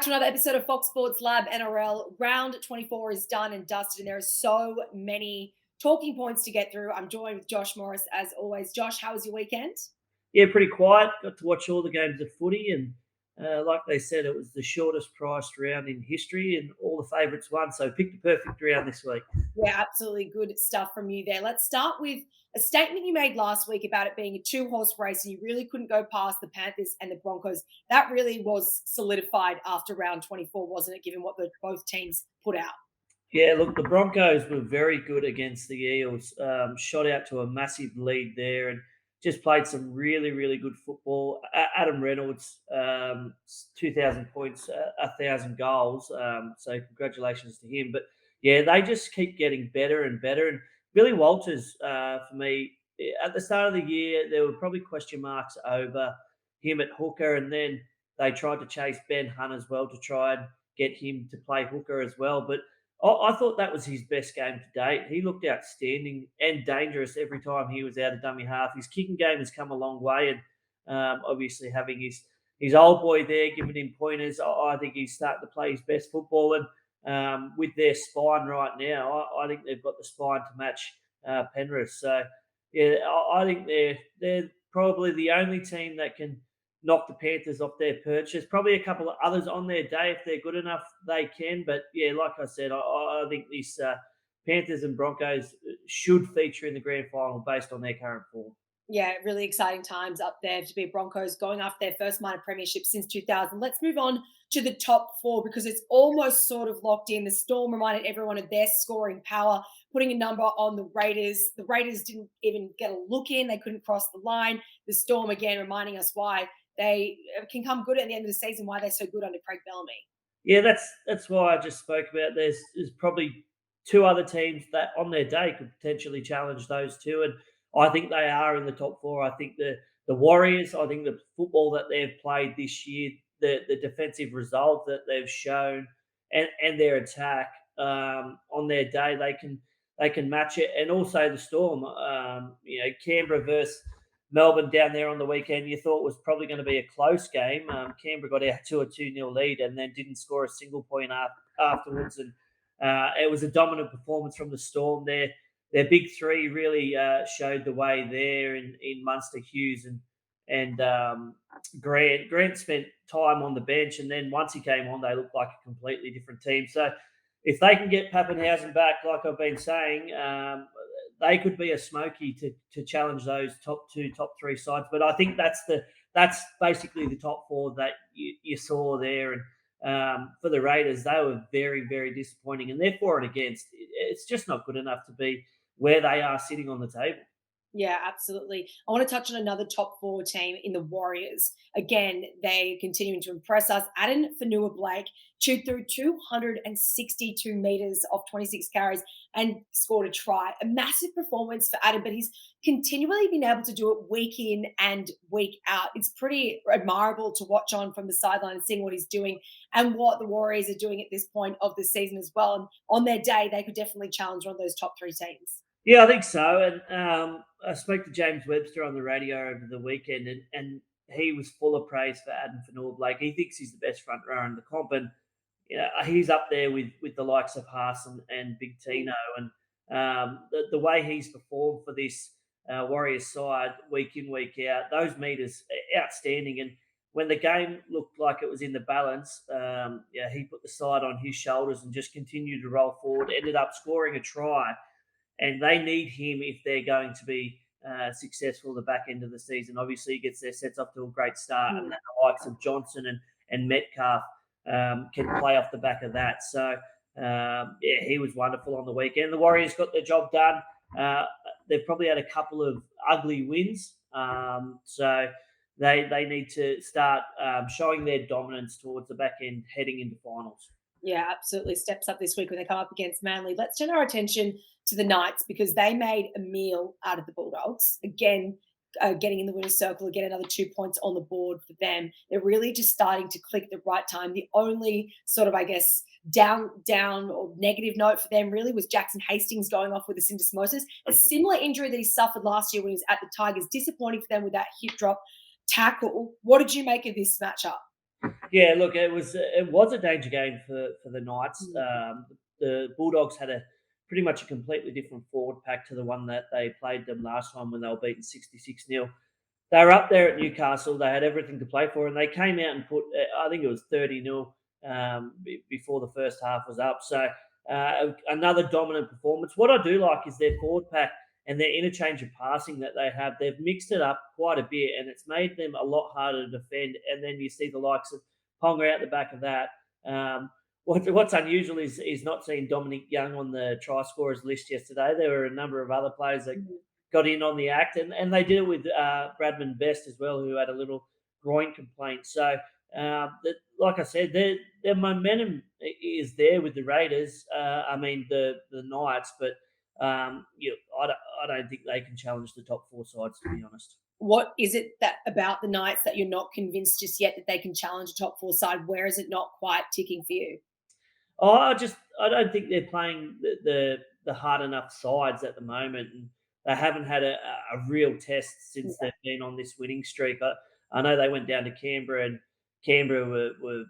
to another episode of Fox Sports Lab NRL. Round 24 is done and dusted, and there are so many talking points to get through. I'm joined with Josh Morris as always. Josh, how was your weekend? Yeah, pretty quiet. Got to watch all the games of footy, and like they said, it was the shortest priced round in history, and all the favourites won. So picked the perfect round this week. Yeah, absolutely good stuff from you there. Let's start with a statement you made last week about it being a two-horse race and you really couldn't go past the Panthers and the Broncos. That really was solidified after round 24, wasn't it, given what both teams put out? Yeah, look, the Broncos were very good against the Eels. Shot out to a massive lead there, and just played some really, really good football. Adam Reynolds, 2,000 points, 1,000 goals. So congratulations to him. But yeah, they just keep getting better and better. And Billy Walters, for me, at the start of the year, there were probably question marks over him at hooker, and then they tried to chase Ben Hunt as well to try and get him to play hooker as well. But I thought that was his best game to date. He looked outstanding and dangerous every time he was out of dummy half. His kicking game has come a long way, and obviously having his old boy there giving him pointers, I think he's starting to play his best football. And with their spine right now, I think they've got the spine to match Penrith. So yeah, I think they're probably the only team that can knock the Panthers off their perch. There's probably a couple of others on their day if they're good enough, they can. But yeah, like I said, I think this Panthers and Broncos should feature in the grand final based on their current form. Yeah, really exciting times up there to be Broncos going after their first minor premiership since 2000. Let's move on to the top four because it's almost sort of locked in. The Storm reminded everyone of their scoring power, putting a number on the Raiders. The Raiders didn't even get a look in. They couldn't cross the line. The Storm, again, reminding us why they can come good at the end of the season, why they're so good under Craig Bellamy. Yeah, that's why I just spoke about. There's probably two other teams that on their day could potentially challenge those two, and I think they are in the top four. I think the Warriors. I think the football that they've played this year, the defensive resolve that they've shown, and their attack on their day, they can match it. And also the Storm. Canberra versus Melbourne down there on the weekend, you thought was probably going to be a close game. Canberra got out to a 2-0 lead and then didn't score a single point afterwards. And it was a dominant performance from the Storm. Their big three really showed the way there in Munster, Hughes, and Grant. Grant spent time on the bench, and then once he came on, they looked like a completely different team. So if they can get Pappenhausen back, like I've been saying, they could be a smoky to challenge those top two, top three sides. But I think that's basically the top four that you saw there. And for the Raiders, they were very, very disappointing, and they're for and against. It's just not good enough to be where they are sitting on the table. Yeah, absolutely. I want to touch on another top four team in the Warriors. Again, they continuing to impress us. Adam Fanua-Blake chewed through 262 meters off 26 carries and scored a try. A massive performance for Adam, but he's continually been able to do it week in and week out. It's pretty admirable to watch on from the sideline and seeing what he's doing and what the Warriors are doing at this point of the season as well. And on their day, they could definitely challenge one of those top three teams. Yeah, I think so. And I spoke to James Webster on the radio over the weekend, and he was full of praise for Adam Fanua-Blake. He thinks he's the best front rower in the comp, and he's up there with the likes of Haas and Big Tino. And the way he's performed for this Warriors side week in, week out, those meters outstanding. And when the game looked like it was in the balance, he put the side on his shoulders and just continued to roll forward. Ended up scoring a try, and they need him if they're going to be successful the back end of the season. Obviously, he gets their sets off to a great start, and then the likes of Johnson and Metcalf can play off the back of that. So, he was wonderful on the weekend. The Warriors got their job done. They've probably had a couple of ugly wins, so they need to start showing their dominance towards the back end heading into finals. Yeah, absolutely. Steps up this week when they come up against Manly. Let's turn our attention to the Knights because they made a meal out of the Bulldogs. Again, getting in the winner's circle, again, another 2 points on the board for them. They're really just starting to click at the right time. The only sort of, I guess, down or negative note for them really was Jackson Hastings going off with a syndesmosis, a similar injury that he suffered last year when he was at the Tigers. Disappointing for them with that hip drop tackle. What did you make of this matchup? Yeah, look, it was a danger game for the Knights. Mm. The Bulldogs had a pretty much a completely different forward pack to the one that they played them last time when they were beaten 66-0. They were up there at Newcastle. They had everything to play for, and they came out and put, I think it was 30-0 before the first half was up. So another dominant performance. What I do like is their forward pack and their interchange of passing that they have. They've mixed it up quite a bit, and it's made them a lot harder to defend. And then you see the likes of Ponga out the back of that. What's unusual is not seeing Dominic Young on the try scorers list yesterday. There were a number of other players that Mm. got in on the act, and they did it with Bradman Best as well, who had a little groin complaint. So, like I said, their momentum is there with the Raiders. I mean the Knights, but I don't think they can challenge the top four sides, to be honest. What is it that about the Knights that you're not convinced just yet that they can challenge a top four side? Where is it not quite ticking for you? Oh, I don't think they're playing the hard enough sides at the moment, and they haven't had a real test since they've been on this winning streak. I know they went down to Canberra, and Canberra were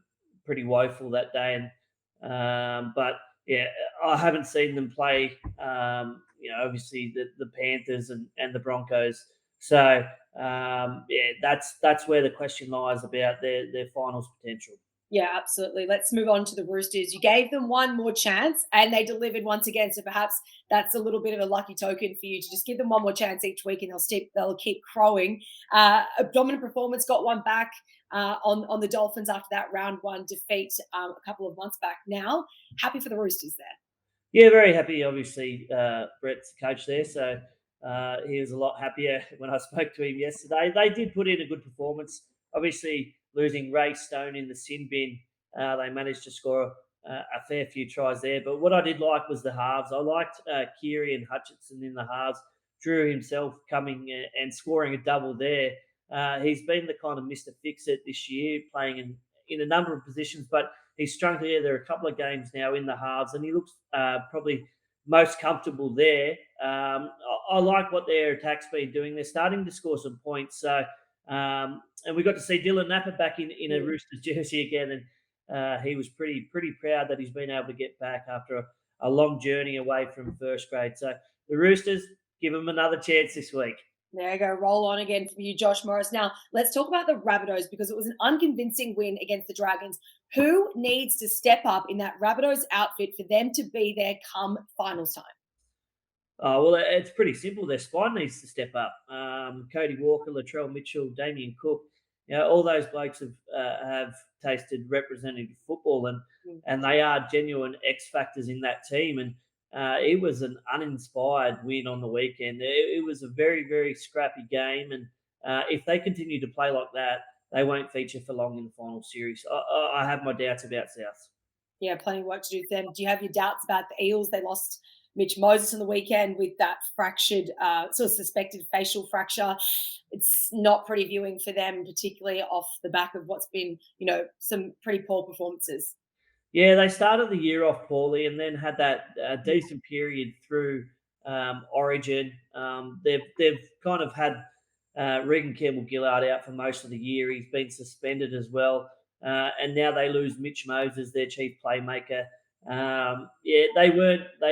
pretty woeful that day, and but yeah, I haven't seen them play. Obviously the Panthers and the Broncos. So yeah, that's where the question lies about their finals potential. Yeah, absolutely. Let's move on to the Roosters. You gave them one more chance and they delivered once again. So perhaps that's a little bit of a lucky token for you to just give them one more chance each week and they'll keep crowing. A dominant performance, got one back on the Dolphins after that round one defeat a couple of months back. Now, happy for the Roosters there. Yeah, very happy. Obviously, Brett's the coach there, so he was a lot happier when I spoke to him yesterday. They did put in a good performance. Obviously, losing Ray Stone in the sin bin, they managed to score a fair few tries there. But what I did like was the halves. I liked Keary and Hutchinson in the halves. Drew himself coming and scoring a double there. He's been the kind of Mr. Fix-It this year, playing in a number of positions, but he's strung together a couple of games now in the halves, and he looks probably most comfortable there. I like what their attack's been doing. They're starting to score some points. So, and we got to see Dylan Napa back in a Mm. Roosters jersey again, and he was pretty proud that he's been able to get back after a long journey away from first grade. So the Roosters, give them another chance this week. There you go. Roll on again from you, Josh Morris. Now, let's talk about the Rabbitohs because it was an unconvincing win against the Dragons. Who needs to step up in that Rabbitohs outfit for them to be there come finals time? Oh, well, it's pretty simple. Their spine needs to step up. Cody Walker, Latrell Mitchell, Damien Cook, all those blokes have tasted representative football, Mm. and they are genuine X factors in that team. And it was an uninspired win on the weekend. It was a very very scrappy game, and if they continue to play like that, they won't feature for long in the final series. I have my doubts about South. Yeah, plenty of work to do for them. Do you have your doubts about the Eels? They lost Mitch Moses on the weekend with that fractured, sort of suspected facial fracture. It's not pretty viewing for them, particularly off the back of what's been, some pretty poor performances. Yeah, they started the year off poorly and then had that decent period through Origin. They've kind of had Regan Campbell Gillard out for most of the year. He's been suspended as well, and now they lose Mitch Moses, their chief playmaker. Yeah, they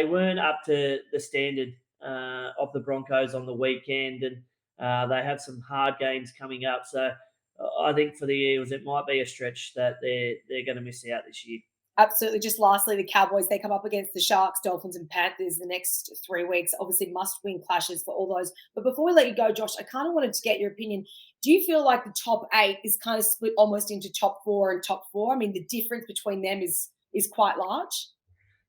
weren't up to the standard of the Broncos on the weekend, and they have some hard games coming up. So I think for the Eels, it might be a stretch that they're going to miss out this year. Absolutely. Just lastly, the Cowboys, they come up against the Sharks, Dolphins, and Panthers the next 3 weeks. Obviously, must win clashes for all those. But before we let you go, Josh, I kind of wanted to get your opinion. Do you feel like the top eight is kind of split almost into top four and top four? I mean, the difference between them is quite large.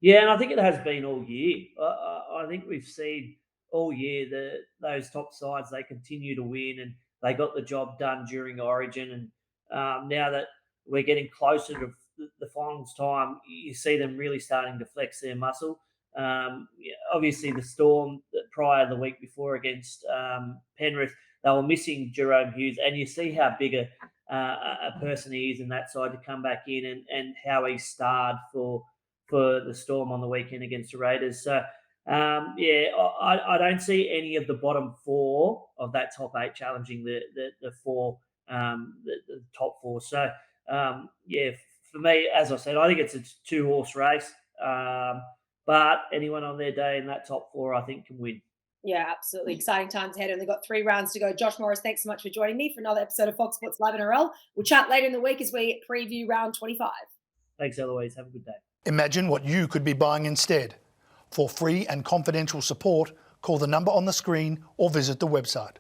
Yeah, and I think it has been all year. I think we've seen all year that those top sides they continue to win, and they got the job done during Origin. And now that we're getting closer to the finals time, you see them really starting to flex their muscle. Yeah, obviously, the Storm prior the week before against Penrith, they were missing Jerome Hughes, and you see how big a person he is in that side to come back in and how he starred for the Storm on the weekend against the Raiders. So, yeah, I don't see any of the bottom four of that top eight challenging the top four. So, Yeah, for me, as I said, I think it's a two-horse race. But anyone on their day in that top four, I think, can win. Yeah, absolutely. Exciting times ahead. Only got 3 rounds to go. Josh Morris, thanks so much for joining me for another episode of Fox Sports Lab NRL. We'll chat later in the week as we preview round 25. Thanks, Eloise. Have a good day. Imagine what you could be buying instead. For free and confidential support, call the number on the screen or visit the website.